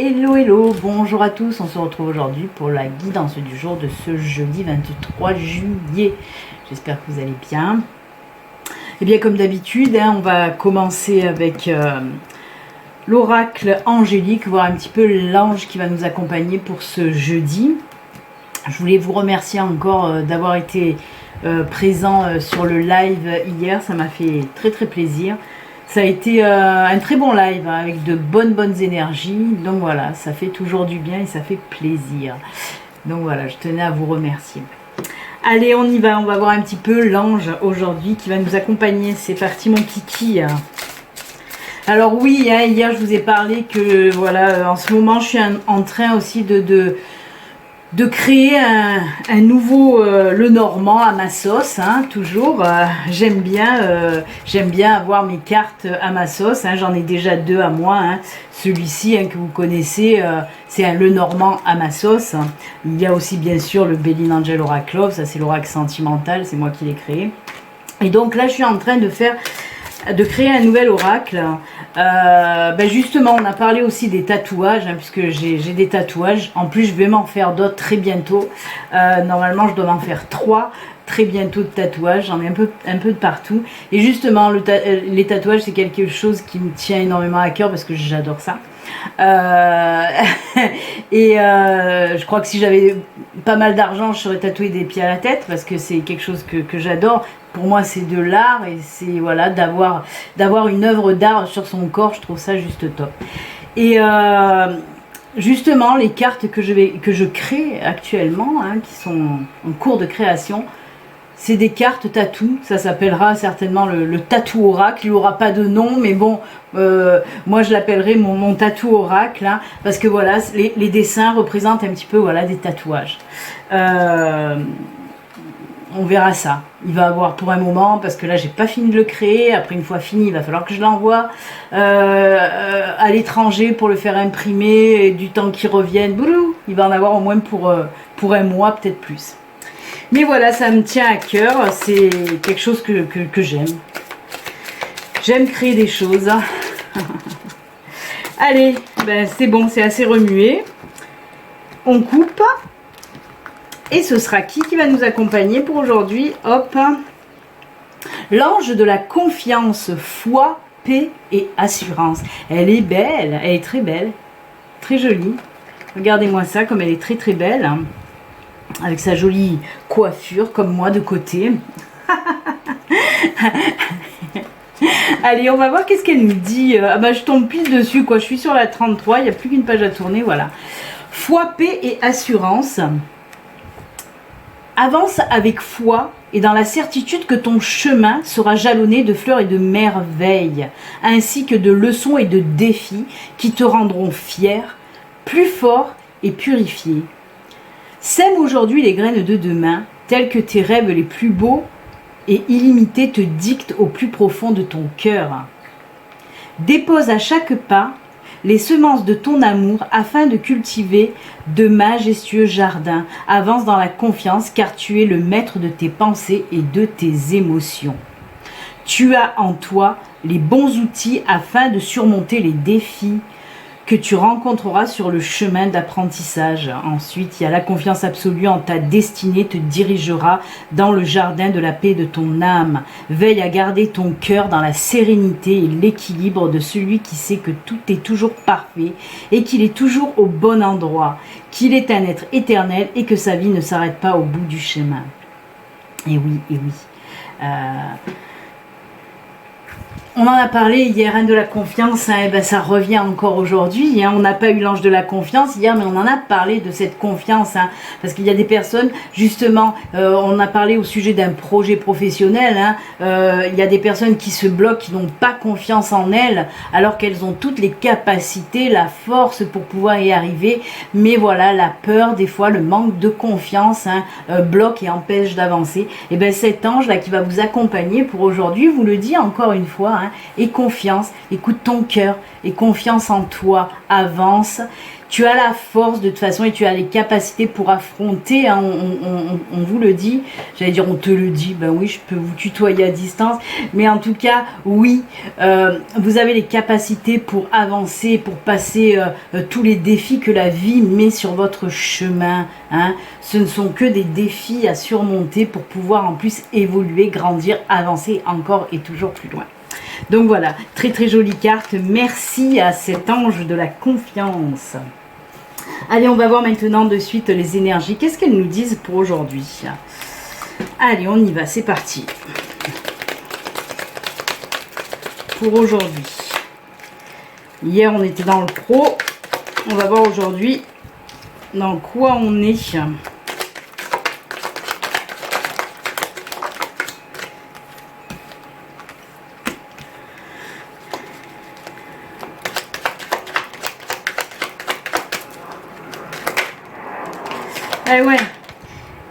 Hello hello, bonjour à tous, on se retrouve aujourd'hui pour la guidance du jour de ce jeudi 23 juillet. J'espère que vous allez bien. Et bien comme d'habitude, on va commencer avec l'oracle angélique, voir un petit peu l'ange qui va nous accompagner pour ce jeudi. Je voulais vous remercier encore d'avoir été présent sur le live hier, ça m'a fait très plaisir. Ça a été un très bon live avec de bonnes énergies. Donc voilà, ça fait toujours du bien et ça fait plaisir. Donc voilà, je tenais à vous remercier. Allez, on y va. On va voir un petit peu l'ange aujourd'hui qui va nous accompagner. C'est parti mon kiki. Alors oui, hier je vous ai parlé que voilà, en ce moment je suis en train aussi de créer un nouveau le normand à ma sauce, toujours. J'aime bien avoir mes cartes à ma sauce, j'en ai déjà deux à moi. Celui-ci que vous connaissez, c'est un le normand à ma sauce. Il y a aussi bien sûr le Béline Angel Oracle Love, ça c'est l'oracle sentimental, c'est moi qui l'ai créé. Et donc là je suis en train de créer un nouvel oracle. Justement on a parlé aussi des tatouages, puisque j'ai des tatouages. En plus je vais m'en faire d'autres très bientôt. Normalement je dois m'en faire 3 très bientôt de tatouages. J'en ai un peu de partout. Et justement les tatouages c'est quelque chose qui me tient énormément à cœur parce que j'adore ça. Je crois que si j'avais pas mal d'argent je serais tatouée des pieds à la tête parce que c'est quelque chose que j'adore. Pour moi c'est de l'art et c'est voilà d'avoir une œuvre d'art sur son corps, je trouve ça juste top. Et justement les cartes que je crée actuellement, qui sont en cours de création, c'est des cartes tatou. Ça s'appellera certainement le tatou oracle. Il n'aura pas de nom, mais bon, moi je l'appellerai mon tatou oracle, parce que voilà, les dessins représentent un petit peu voilà des tatouages. On verra ça. Il va avoir pour un moment, parce que là j'ai pas fini de le créer. Après une fois fini, il va falloir que je l'envoie à l'étranger pour le faire imprimer, et du temps qu'il revienne, boulou, il va en avoir au moins pour un mois, peut-être plus. Mais voilà, ça me tient à cœur, c'est quelque chose que j'aime. J'aime créer des choses. Allez, c'est bon, c'est assez remué. On coupe. Et ce sera qui va nous accompagner pour aujourd'hui? Hop, l'ange de la confiance, foi, paix et assurance. Elle est belle, elle est très belle, très jolie. Regardez-moi ça, comme elle est très belle. Avec sa jolie coiffure, comme moi, de côté. Allez, on va voir qu'est-ce qu'elle nous dit. Je tombe pile dessus, quoi. Je suis sur la 33, il n'y a plus qu'une page à tourner, voilà. Foi, paix et assurance. Avance avec foi et dans la certitude que ton chemin sera jalonné de fleurs et de merveilles, ainsi que de leçons et de défis qui te rendront fier, plus fort et purifié. Sème aujourd'hui les graines de demain, telles que tes rêves les plus beaux et illimités te dictent au plus profond de ton cœur. Dépose à chaque pas les semences de ton amour afin de cultiver de majestueux jardins. Avance dans la confiance car tu es le maître de tes pensées et de tes émotions. Tu as en toi les bons outils afin de surmonter les défis que tu rencontreras sur le chemin d'apprentissage. Ensuite, il y a la confiance absolue en ta destinée te dirigera dans le jardin de la paix de ton âme. Veille à garder ton cœur dans la sérénité et l'équilibre de celui qui sait que tout est toujours parfait et qu'il est toujours au bon endroit, qu'il est un être éternel et que sa vie ne s'arrête pas au bout du chemin. Et oui. On en a parlé hier, de la confiance, ça revient encore aujourd'hui. On n'a pas eu l'ange de la confiance hier, mais on en a parlé de cette confiance. Parce qu'il y a des personnes, justement, on a parlé au sujet d'un projet professionnel. Il y a des personnes qui se bloquent, qui n'ont pas confiance en elles, alors qu'elles ont toutes les capacités, la force pour pouvoir y arriver. Mais voilà, la peur, des fois, le manque de confiance bloque et empêche d'avancer. Et cet ange-là qui va vous accompagner pour aujourd'hui, vous le dit encore une fois, hein, et confiance, écoute ton cœur, et confiance en toi, avance. Tu as la force de toute façon et tu as les capacités pour affronter, hein, on vous le dit, j'allais dire on te le dit, ben oui je peux vous tutoyer à distance, mais en tout cas oui, vous avez les capacités pour avancer, pour passer tous les défis que la vie met sur votre chemin, hein. Ce ne sont que des défis à surmonter pour pouvoir en plus évoluer, grandir, avancer encore et toujours plus loin. Donc voilà, très très jolie carte, merci à cet ange de la confiance. Allez, on va voir maintenant de suite les énergies. Qu'est-ce qu'elles nous disent pour aujourd'hui? Allez, on y va, c'est parti. Pour aujourd'hui. Hier, on était dans le pro. On va voir aujourd'hui dans quoi on est.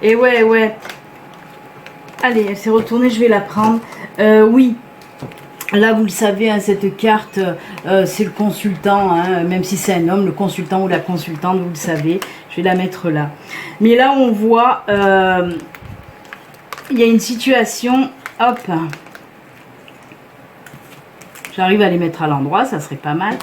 Eh ouais, et ouais. Allez, elle s'est retournée, je vais la prendre. Oui, là vous le savez, hein, cette carte, c'est le consultant, hein, même si c'est un homme, le consultant ou la consultante, vous le savez. Je vais la mettre là. Mais là, on voit, il y a une situation, hop. J'arrive à les mettre à l'endroit, ça serait pas mal.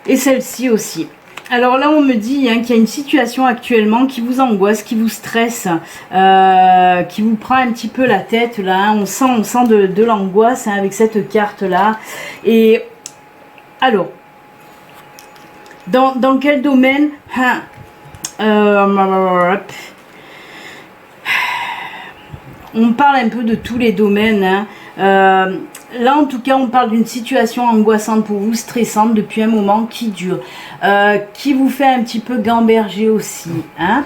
Et celle-ci aussi. Alors là, on me dit hein, qu'il y a une situation actuellement qui vous angoisse, qui vous stresse, qui vous prend un petit peu la tête. Là, hein. On sent de l'angoisse hein, avec cette carte-là. Et alors, dans quel domaine hein, on parle un peu de tous les domaines. Hein. Là, en tout cas, on parle d'une situation angoissante pour vous, stressante depuis un moment qui dure, qui vous fait un petit peu gamberger aussi. Hein.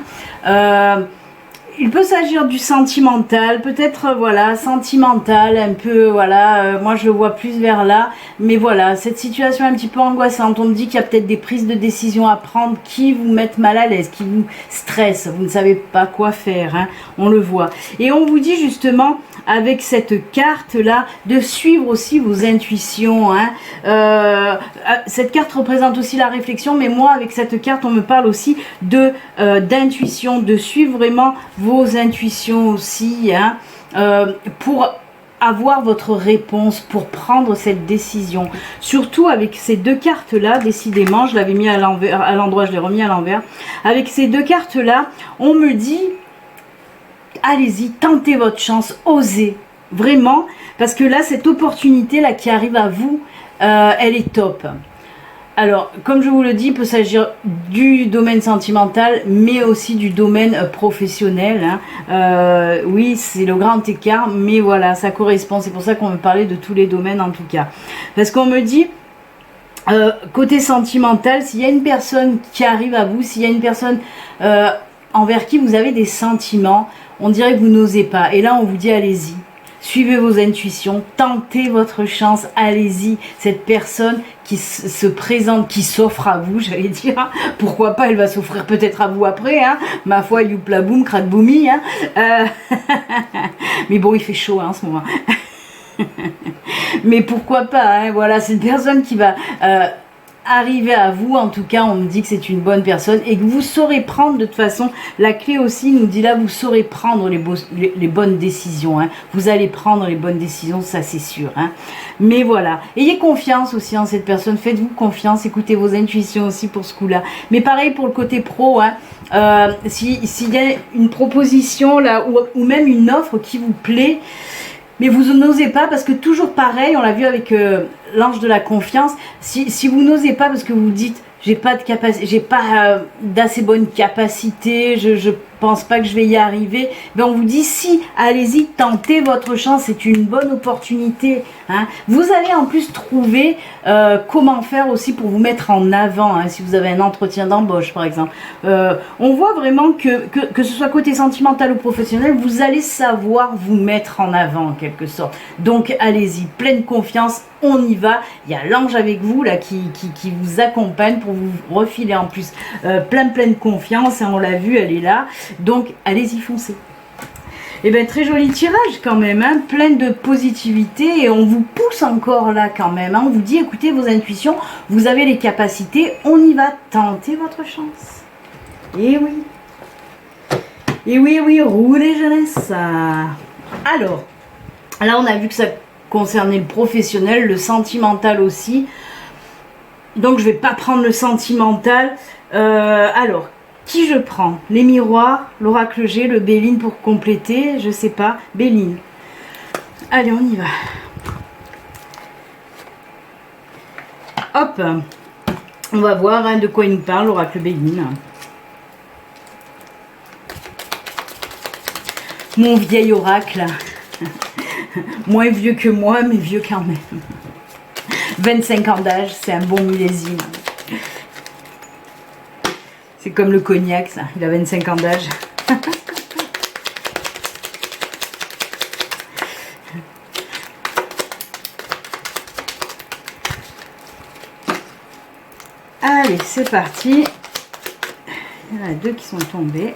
Il peut s'agir du sentimental, peut-être, voilà, sentimental, un peu, voilà, moi je le vois plus vers là, mais voilà, cette situation un petit peu angoissante, on me dit qu'il y a peut-être des prises de décision à prendre qui vous mettent mal à l'aise, qui vous stressent, vous ne savez pas quoi faire, hein, on le voit. Et on vous dit justement, avec cette carte-là, de suivre aussi vos intuitions, hein. Cette carte représente aussi la réflexion, mais moi, avec cette carte, on me parle aussi d'intuition, de suivre vraiment vos intuitions aussi, hein, pour avoir votre réponse, pour prendre cette décision. Surtout avec ces deux cartes-là, décidément, je l'avais mis à l'envers, à l'endroit, je l'ai remis à l'envers. Avec ces deux cartes-là, on me dit, allez-y, tentez votre chance, osez, vraiment, parce que là, cette opportunité-là qui arrive à vous, elle est top. Alors, comme je vous le dis, il peut s'agir du domaine sentimental, mais aussi du domaine professionnel. Hein. Oui, c'est le grand écart, mais voilà, ça correspond. C'est pour ça qu'on me parlait de tous les domaines en tout cas. Parce qu'on me dit, côté sentimental, s'il y a une personne qui arrive à vous, s'il y a une personne envers qui vous avez des sentiments, on dirait que vous n'osez pas. Et là, on vous dit, allez-y. Suivez vos intuitions, tentez votre chance, allez-y. Cette personne qui se présente, qui s'offre à vous, j'allais dire, pourquoi pas, elle va s'offrir peut-être à vous après, hein. Ma foi, youpla boum, crac boumi, hein. Mais bon, il fait chaud hein, en ce moment. Mais pourquoi pas, hein, voilà, c'est une personne qui va arriver à vous, en tout cas on me dit que c'est une bonne personne et que vous saurez prendre de toute façon, la clé aussi nous dit là, vous saurez prendre les bonnes décisions, hein. Vous allez prendre les bonnes décisions, ça c'est sûr, hein. Mais voilà, ayez confiance aussi en cette personne, faites-vous confiance, écoutez vos intuitions aussi pour ce coup là, mais pareil pour le côté pro, hein. S'il y a une proposition là ou même une offre qui vous plaît, mais vous n'osez pas parce que toujours pareil, on l'a vu avec l'ange de la confiance, si vous n'osez pas parce que vous dites j'ai pas de capacité, j'ai pas d'assez bonne capacité, je pense pas que je vais y arriver, ben on vous dit si, allez-y, tentez votre chance, c'est une bonne opportunité, hein. Vous allez en plus trouver comment faire aussi pour vous mettre en avant, hein, si vous avez un entretien d'embauche par exemple. On voit vraiment que ce soit côté sentimental ou professionnel, vous allez savoir vous mettre en avant en quelque sorte. Donc allez-y, pleine confiance, on y va. Il y a l'ange avec vous là qui vous accompagne pour vous refiler en plus pleine confiance, hein, on l'a vu, elle est là. Donc allez-y, foncez. Et bien très joli tirage quand même, hein, plein de positivité et on vous pousse encore là quand même. Hein, on vous dit écoutez vos intuitions, vous avez les capacités, on y va, tenter votre chance. Et oui. Et oui, oui, roulez jeunesse. Alors, là on a vu que ça concernait le professionnel, le sentimental aussi. Donc je vais pas prendre le sentimental. Alors, qui je prends? Les miroirs, l'oracle G, le Béline pour compléter, je sais pas. Béline. Allez, on y va. Hop. On va voir hein, de quoi il nous parle, l'oracle Béline. Mon vieil oracle. Moins vieux que moi, mais vieux quand même. 25 ans d'âge, c'est un bon millésime. C'est comme le cognac, ça. Il a 25 ans d'âge. Allez, c'est parti. Il y en a deux qui sont tombés.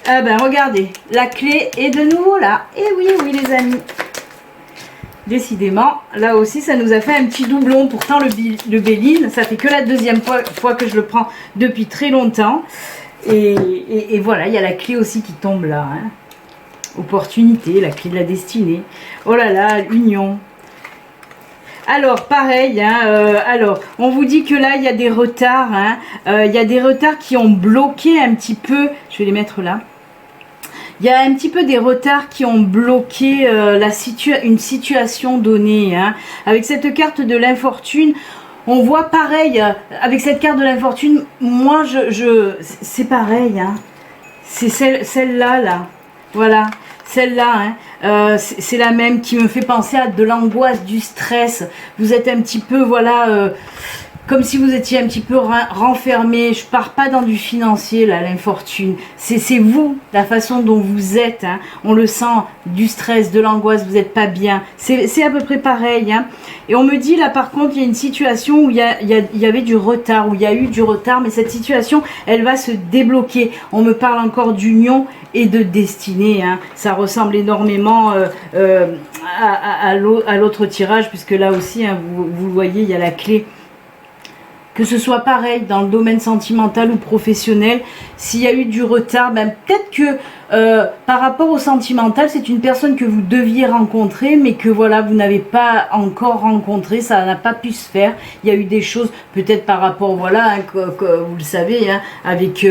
Ah ben, regardez. La clé est de nouveau là. Et oui, oui, les amis. Décidément, là aussi, ça nous a fait un petit doublon. Pourtant, le Béline, ça fait que la deuxième fois que je le prends depuis très longtemps. Et voilà, il y a la clé aussi qui tombe là. Hein. Opportunité, la clé de la destinée. Oh là là, union. Alors, pareil, hein, alors, on vous dit que là, il y a des retards. Hein, il y a des retards qui ont bloqué un petit peu. Je vais les mettre là. Il y a un petit peu des retards qui ont bloqué une situation donnée. Hein. Avec cette carte de l'infortune, on voit pareil. Avec cette carte de l'infortune, moi, c'est pareil. Hein. C'est celle-là, là. Voilà. Celle-là, hein, c'est la même qui me fait penser à de l'angoisse, du stress. Vous êtes un petit peu, voilà... comme si vous étiez un petit peu renfermé. Je pars pas dans du financier là, l'infortune. C'est vous, la façon dont vous êtes. Hein. On le sent, du stress, de l'angoisse, vous n'êtes pas bien. C'est à peu près pareil. Hein. Et on me dit là par contre, il y a une situation où il y avait du retard, où il y a eu du retard, mais cette situation, elle va se débloquer. On me parle encore d'union et de destinée. Hein. Ça ressemble énormément à l'autre tirage, puisque là aussi, hein, vous voyez, il y a la clé. Que ce soit pareil dans le domaine sentimental ou professionnel, s'il y a eu du retard, ben peut-être que par rapport au sentimental, c'est une personne que vous deviez rencontrer, mais que voilà, vous n'avez pas encore rencontré, ça n'a pas pu se faire. Il y a eu des choses, peut-être par rapport, voilà, hein, que vous le savez, hein, avec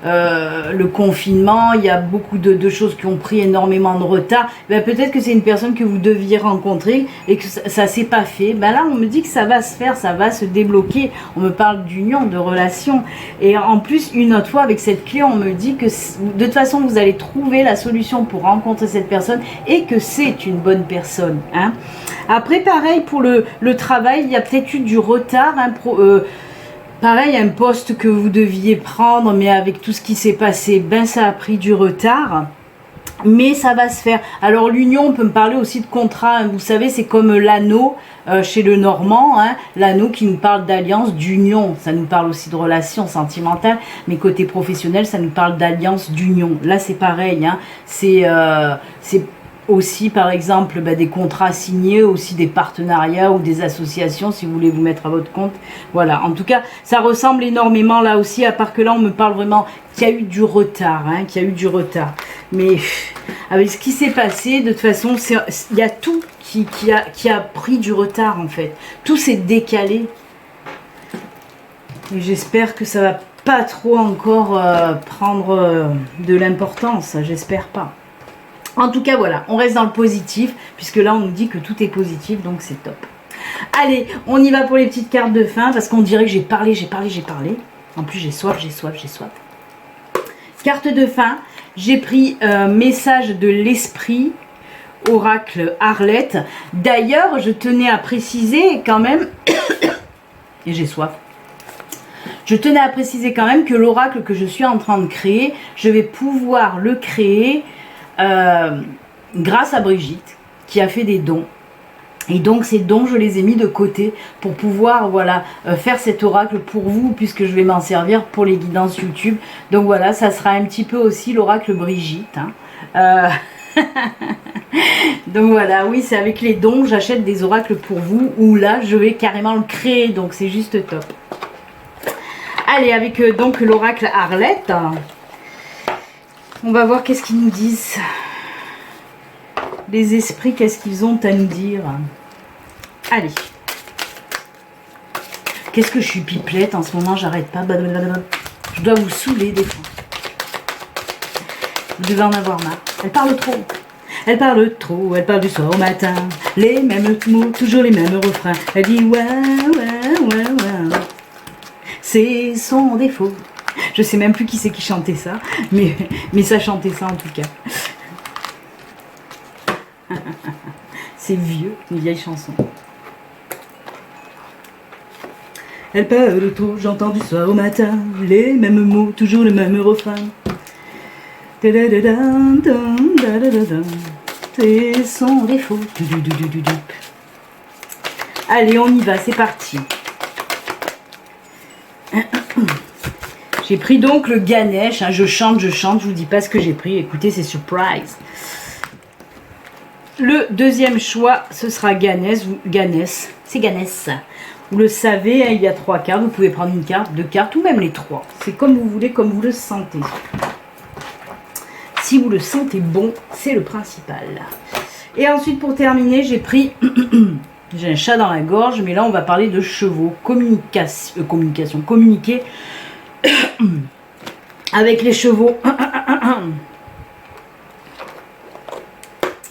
le confinement, il y a beaucoup de choses qui ont pris énormément de retard. Ben, peut-être que c'est une personne que vous deviez rencontrer et que ça s'est pas fait. Ben là, on me dit que ça va se faire, ça va se débloquer. On me parle d'union, de relation. Et en plus, une autre fois, avec cette clé, on me dit que de toute façon, vous allez trouver la solution pour rencontrer cette personne et que c'est une bonne personne. Hein. Après, pareil, pour le travail, il y a peut-être eu du retard. Hein, pareil, un poste que vous deviez prendre, mais avec tout ce qui s'est passé, ben ça a pris du retard. Mais ça va se faire. Alors l'union, on peut me parler aussi de contrat. Hein. Vous savez, c'est comme l'anneau chez le Normand. Hein. L'anneau qui nous parle d'alliance, d'union. Ça nous parle aussi de relations sentimentales. Mais côté professionnel, ça nous parle d'alliance, d'union. Là, c'est pareil. Hein. C'est aussi, par exemple, des contrats signés, aussi des partenariats ou des associations, si vous voulez vous mettre à votre compte. Voilà. En tout cas, ça ressemble énormément là aussi, à part que là, on me parle vraiment qu'il y a eu du retard. Hein, qu'il y a eu du retard. Mais avec ce qui s'est passé, de toute façon, il y a tout qui a pris du retard en fait. Tout s'est décalé. Et j'espère que ça va pas trop encore prendre de l'importance. J'espère pas. En tout cas, voilà, on reste dans le positif, puisque là, on nous dit que tout est positif, donc c'est top. Allez, on y va pour les petites cartes de fin, parce qu'on dirait que j'ai parlé. En plus, j'ai soif. Carte de fin. J'ai pris message de l'esprit, oracle Arlette. D'ailleurs, je tenais à préciser quand même, et j'ai soif, je tenais à préciser quand même que l'oracle que je suis en train de créer, je vais pouvoir le créer grâce à Brigitte, qui a fait des dons. Et donc ces dons, je les ai mis de côté pour pouvoir voilà, faire cet oracle pour vous, puisque je vais m'en servir pour les guidances YouTube. Donc voilà, ça sera un petit peu aussi l'oracle Brigitte. Hein. Donc voilà, oui, c'est avec les dons, j'achète des oracles pour vous, où là, je vais carrément le créer, donc c'est juste top. Allez, avec donc l'oracle Arlette, on va voir qu'est-ce qu'ils nous disent. Les esprits, qu'est-ce qu'ils ont à nous dire? Allez. Qu'est-ce que je suis pipelette en ce moment, j'arrête pas. Je dois vous saouler des fois. Vous devez en avoir marre. Elle parle trop. Elle parle trop, elle parle du soir au matin. Les mêmes mots, toujours les mêmes refrains. Elle dit ouais, ouais, ouais, ouais. C'est son défaut. Je sais même plus qui c'est qui chantait ça, mais ça chantait ça en tout cas. C'est vieux, une vieille chanson. Elle parle trop, j'entends du soir au matin. Les mêmes mots, toujours le même refrain. C'est son défaut. Allez, on y va, c'est parti. J'ai pris donc le Ganesh, hein, je chante, je vous dis pas ce que j'ai pris, écoutez, c'est surprise. Le deuxième choix, ce sera Ganesh, c'est Ganesh. Vous le savez, hein, il y a 3 cartes, vous pouvez prendre une carte, 2 cartes, ou même les 3. C'est comme vous voulez, comme vous le sentez. Si vous le sentez bon, c'est le principal. Et ensuite, pour terminer, j'ai pris... J'ai un chat dans la gorge, mais là, on va parler de chevaux. Communication. Communiquer avec les chevaux.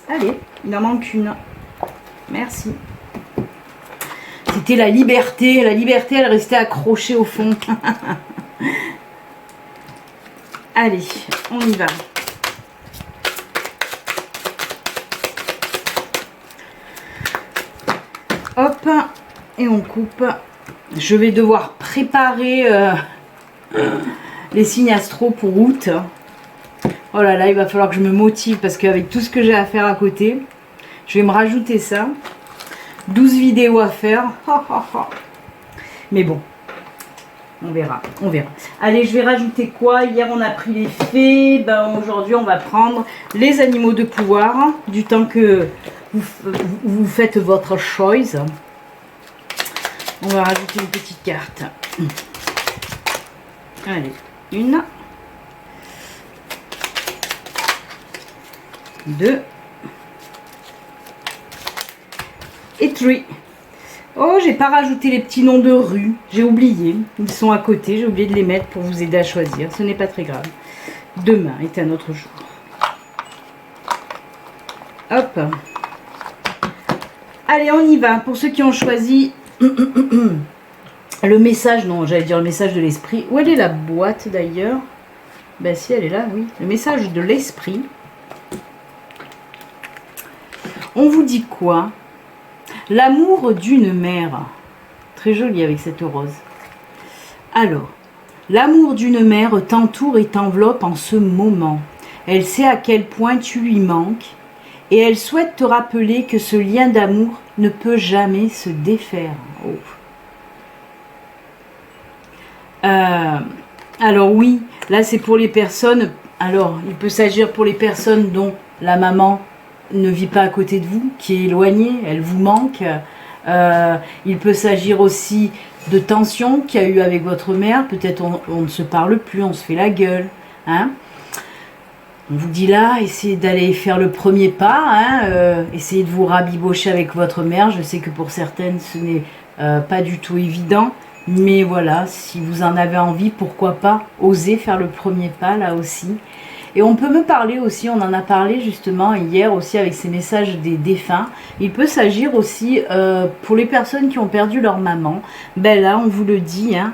Allez, il en manque une. Merci. C'était la liberté. La liberté, elle restait accrochée au fond. Allez, on y va. Hop, et on coupe. Je vais devoir préparer les signes astro pour août. Oh là là, il va falloir que je me motive parce qu'avec tout ce que j'ai à faire à côté, je vais me rajouter ça. 12 vidéos à faire. Mais bon, on verra, on verra. Allez, je vais rajouter quoi? Hier, on a pris les fées. Ben, aujourd'hui, on va prendre les animaux de pouvoir. Du temps que vous faites votre choice. On va rajouter une petite carte. Allez, 1, 2 et 3. Oh, j'ai pas rajouté les petits noms de rue. J'ai oublié. Ils sont à côté. J'ai oublié de les mettre pour vous aider à choisir. Ce n'est pas très grave. Demain est un autre jour. Hop. Allez, on y va. Pour ceux qui ont choisi le message, non, j'allais dire le message de l'esprit. Où elle est la boîte d'ailleurs? Ben si, elle est là, oui. Le message de l'esprit. On vous dit quoi? L'amour d'une mère. Très joli avec cette rose. Alors, l'amour d'une mère t'entoure et t'enveloppe en ce moment. Elle sait à quel point tu lui manques. Et elle souhaite te rappeler que ce lien d'amour ne peut jamais se défaire. Oh. Alors oui, là c'est pour les personnes, alors il peut s'agir pour les personnes dont la maman ne vit pas à côté de vous, qui est éloignée, elle vous manque. Il peut s'agir aussi de tensions qu'il y a eu avec votre mère, peut-être on ne se parle plus, on se fait la gueule. Hein. On vous dit là, essayez d'aller faire le premier pas, hein, essayez de vous rabibocher avec votre mère. Je sais que pour certaines, ce n'est pas du tout évident. Mais voilà, si vous en avez envie, pourquoi pas oser faire le premier pas là aussi. Et on peut me parler aussi, on en a parlé justement hier aussi avec ces messages des défunts. Il peut s'agir aussi pour les personnes qui ont perdu leur maman. Ben là, on vous le dit, hein,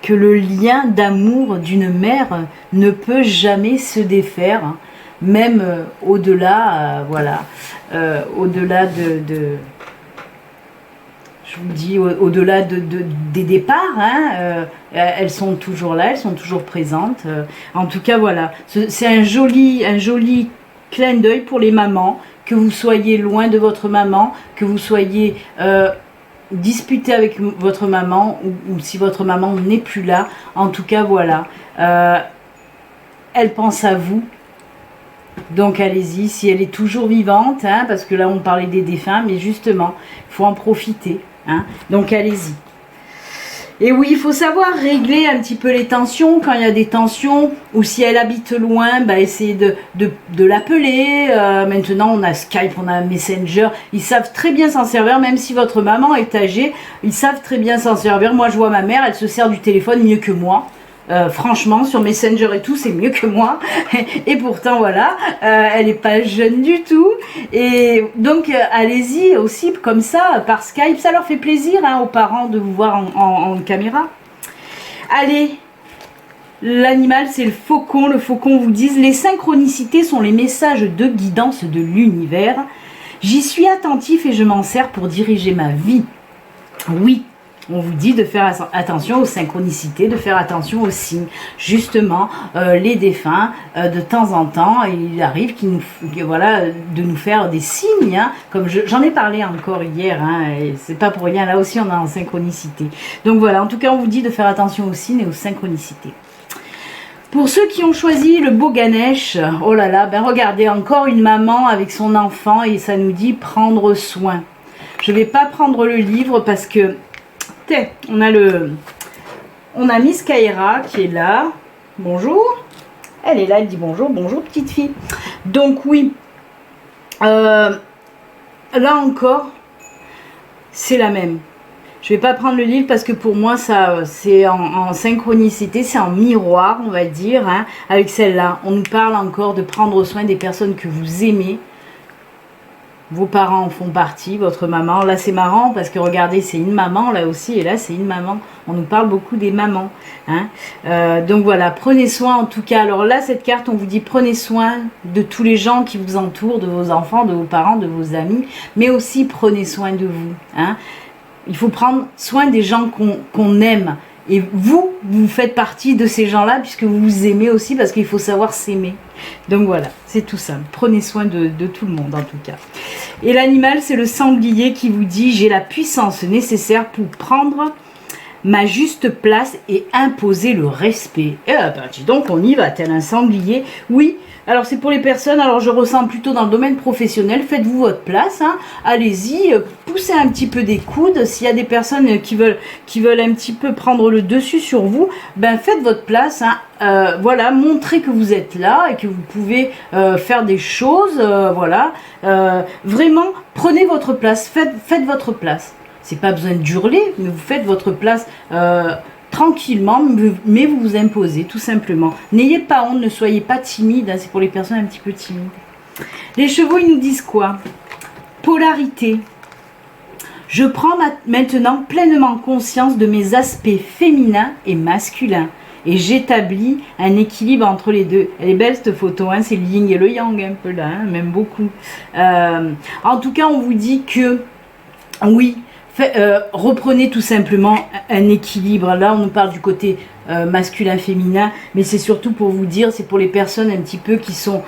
que le lien d'amour d'une mère ne peut jamais se défaire, hein, même au-delà, voilà, au-delà je vous dis, au-delà des départs, hein, elles sont toujours là, elles sont toujours présentes. En tout cas, voilà, c'est un joli clin d'œil pour les mamans que vous soyez loin de votre maman, que vous soyez disputé avec votre maman ou si votre maman n'est plus là. En tout cas, voilà. Elle pense à vous. Donc allez-y, si elle est toujours vivante, hein, parce que là on parlait des défunts, mais justement, il faut en profiter. Hein, donc allez-y. Et oui, il faut savoir régler un petit peu les tensions quand il y a des tensions, ou si elle habite loin, bah, essayez de l'appeler. Maintenant, on a Skype, on a Messenger, ils savent très bien s'en servir, même si votre maman est âgée, ils savent très bien s'en servir. Moi, je vois ma mère, elle se sert du téléphone mieux que moi. Franchement, sur Messenger et tout, c'est mieux que moi. Et pourtant, voilà, elle n'est pas jeune du tout. Et donc, allez-y aussi comme ça, par Skype. Ça leur fait plaisir hein, aux parents de vous voir en caméra. Allez, l'animal, c'est le faucon. Le faucon vous dit, les synchronicités sont les messages de guidance de l'univers. J'y suis attentif et je m'en sers pour diriger ma vie. Oui. On vous dit de faire attention aux synchronicités, de faire attention aux signes. Justement, les défunts, de temps en temps, il arrive voilà, de nous faire des signes. Hein, comme j'en ai parlé encore hier, hein, et c'est pas pour rien. Là aussi, on est en synchronicité. Donc voilà, en tout cas, on vous dit de faire attention aux signes et aux synchronicités. Pour ceux qui ont choisi le beau Ganesh, oh là là, ben regardez, encore une maman avec son enfant et ça nous dit prendre soin. Je vais pas prendre le livre parce que on a Miss Kaira qui est là. Bonjour. Elle est là, elle dit bonjour, bonjour petite fille. Donc oui, là encore, c'est la même. Je vais pas prendre le livre parce que pour moi, ça c'est en synchronicité, c'est en miroir, on va dire, hein, avec celle-là. On nous parle encore de prendre soin des personnes que vous aimez. Vos parents en font partie, votre maman. Là, c'est marrant parce que regardez, c'est une maman là aussi. Et là, c'est une maman. On nous parle beaucoup des mamans. Hein. Donc voilà, prenez soin en tout cas. Alors là, cette carte, on vous dit prenez soin de tous les gens qui vous entourent, de vos enfants, de vos parents, de vos amis. Mais aussi, prenez soin de vous. Hein. Il faut prendre soin des gens qu'on aime. Et vous faites partie de ces gens-là puisque vous vous aimez aussi parce qu'il faut savoir s'aimer. Donc voilà, c'est tout ça. Prenez soin de tout le monde en tout cas. Et l'animal, c'est le sanglier qui vous dit « J'ai la puissance nécessaire pour prendre ma juste place et imposer le respect. » Eh ben, dis donc, on y va, tel un sanglier. Oui, alors c'est pour les personnes, alors je ressens plutôt dans le domaine professionnel, faites-vous votre place, hein. Allez-y, poussez un petit peu des coudes. S'il y a des personnes qui veulent un petit peu prendre le dessus sur vous, ben faites votre place, hein. Voilà, montrez que vous êtes là et que vous pouvez faire des choses, voilà. Vraiment, prenez votre place, faites votre place. C'est pas besoin d'hurler, mais vous faites votre place tranquillement, mais vous vous imposez tout simplement. N'ayez pas honte, ne soyez pas timide, hein, c'est pour les personnes un petit peu timides. Les chevaux, ils nous disent quoi? Polarité. Je prends maintenant pleinement conscience de mes aspects féminins et masculins et j'établis un équilibre entre les deux. Elle est belle cette photo, hein, c'est le yin et le yang un peu là, hein, même beaucoup. En tout cas, on vous dit que oui, reprenez tout simplement un équilibre. Là, on nous parle du côté masculin-féminin, mais c'est surtout pour vous dire, c'est pour les personnes un petit peu qui sont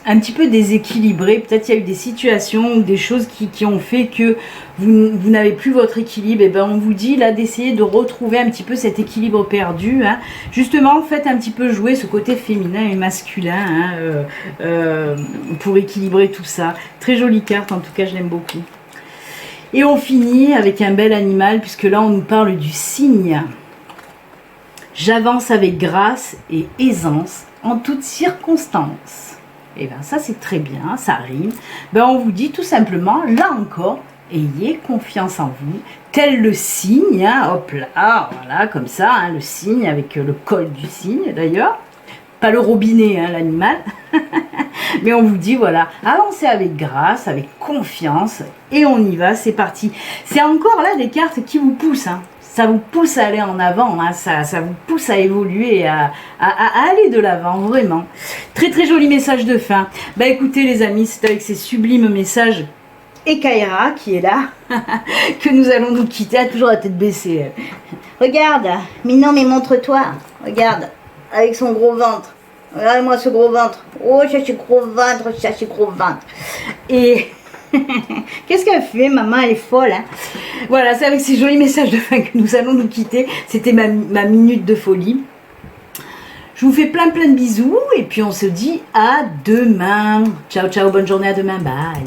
un petit peu déséquilibrées. Peut-être il y a eu des situations ou des choses qui ont fait que vous n'avez plus votre équilibre. Et ben, on vous dit là d'essayer de retrouver un petit peu cet équilibre perdu. Hein. Justement, faites un petit peu jouer ce côté féminin et masculin hein, pour équilibrer tout ça. Très jolie carte, en tout cas, je l'aime beaucoup. Et on finit avec un bel animal, puisque là, on nous parle du cygne. J'avance avec grâce et aisance en toutes circonstances. Et bien, ça, c'est très bien, ça rime. Ben, on vous dit tout simplement, là encore, ayez confiance en vous, tel le cygne, hein, hop là, voilà, comme ça, hein, le cygne, avec le col du cygne, d'ailleurs. Pas le robinet, hein, l'animal. Mais on vous dit, voilà, avancez avec grâce, avec confiance, et on y va, c'est parti. C'est encore là des cartes qui vous poussent, hein. Ça vous pousse à aller en avant, hein. Ça vous pousse à évoluer, à aller de l'avant, vraiment. Très très joli message de fin. Bah écoutez les amis, c'est avec ces sublimes messages, et Kaira qui est là, que nous allons nous quitter. Elle a toujours la tête baissée. Elle. Regarde, mais non mais montre-toi, regarde, avec son gros ventre. Regardez-moi ce gros ventre. Oh, ça c'est gros ventre, ça c'est gros ventre. Et qu'est-ce qu'elle fait, maman, elle est folle. Hein. Voilà, c'est avec ces jolis messages de fin que nous allons nous quitter. C'était ma minute de folie. Je vous fais plein de bisous et puis on se dit à demain. Ciao, ciao, bonne journée, à demain, bye.